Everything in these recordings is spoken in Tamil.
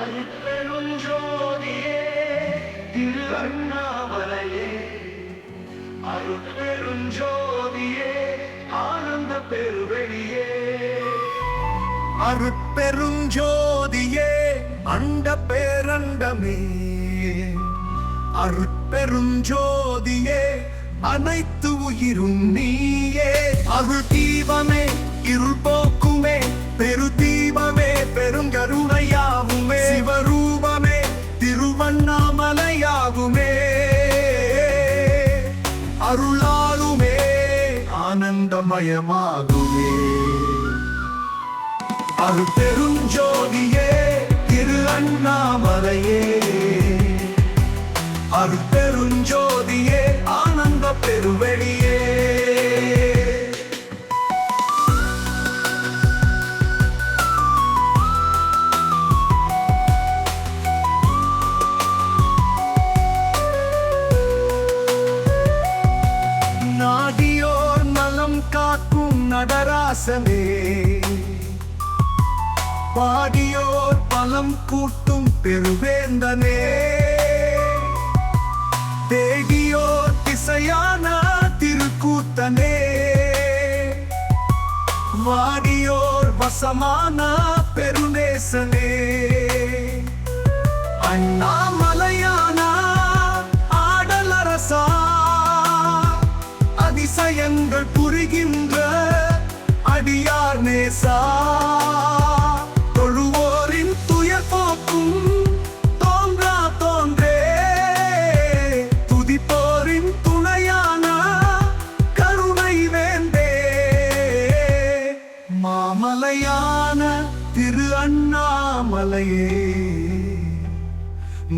அருட்பெருஞ்சோதியே திரு அண்ணாமலையே, அருட்பெருஞ்சோதியே ஆனந்த பெருவெளியே, அருட்பெருஞ்சோதியே அண்ட பேரண்டமே, அருட்பெருஞ்சோதியே அனைத்து உயிரும் நீயே. அருள் தீபமே இருள் போக்குமே, பெரு தீபமே பெருங்கருணையாகுமே, சிவரூபமே திருவண்ணாமலையாகுமே, அருளாலுமே ஆனந்தமயமாகுமே. அருட்பெருஞ்சோதியே திரு அண்ணாமலையே, அருட்பெருஞ்சோதியே ஆனந்த பெருவெளியே. நாடியோர் நலம் காக்கும் நடராசனே, பாடியோர் பலம் கூட்டும் பெருவேந்தனே, தேடியோர் திசையான திருக்கூத்தனே, வாடியோர் வசமான பெருநேசனே, அண்ணாமலையான ஆடலரசா, அதிசயங்கள் புரிகின்ற அடியார் நேசா, தொழுவோரின் துயர் போக்கும் தோன்றா தோன்றே, துதிப்போரின் துணையான கருணை வேந்தே, மாமலையான திரு அண்ணாமலையே,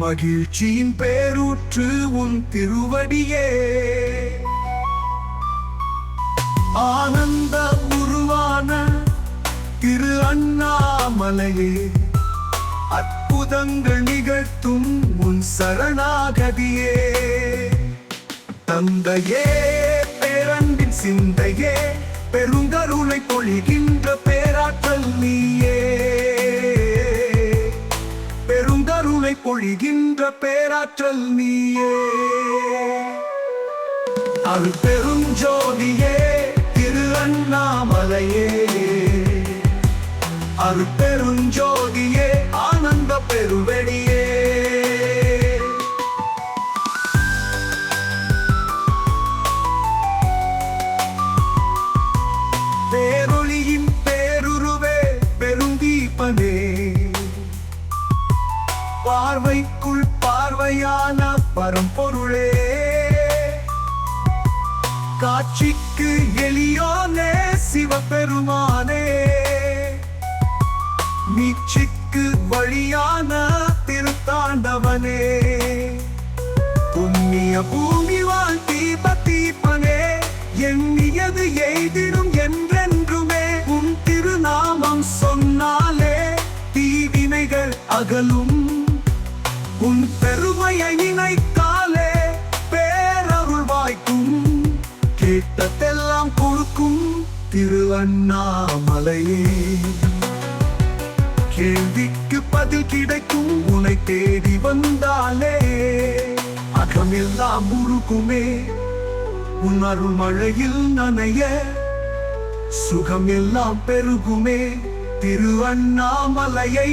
மகிழ்ச்சியின் பேரூற்று உன் திருவடியே, ஆனந்த உருவான திரு அண்ணாமலையே, அற்புதங்கள் நிகழ்த்தும் உன் சரணாகதியே, தந்தையே பேரன்பின் சிந்தையே, பெருங்கருணை பொழிகின்ற பேராற்றல் நீயே, பெருங்கருணை பொழிகின்ற பேராற்றல் நீயே. அருட்பெருஞ்சோதியே திரு அண்ணாமலையே, அருட்பெருஞ்சோதியே ஆனந்த பெருவெளியே. பேரொளியின் பேருருவே பெருந்தீபனே, பார்வைக்குள் பார்வையான பரம்பொருளே, காட்சிக்கு எளியோனே சிவபெருமானே, மீட்சிக்கு வழியான திருத்தாண்டவனே, புண்ணிய பூமி வாழ் தீப தீபனே, எண்ணியது எய்திடும் என்றென்றுமே, உன் திருநாமம் சொன்னாலே தீவினைகள் அகலும், உன் பெருமையை நினைத்தாலே பேரருள் வாய்க்கும், கேட்டதெல்லாம் கொடுக்கும் திரு அண்ணாமலையே, கேள்விக்கு பதில் கிடைக்கும் உன்னை தேடி வந்தாலே, அகமெல்லாம் உருகுமே உன் அருள் மழையில் நனைய, சுகம் எல்லாம் பெருகுமே திரு அண்ணாமலையை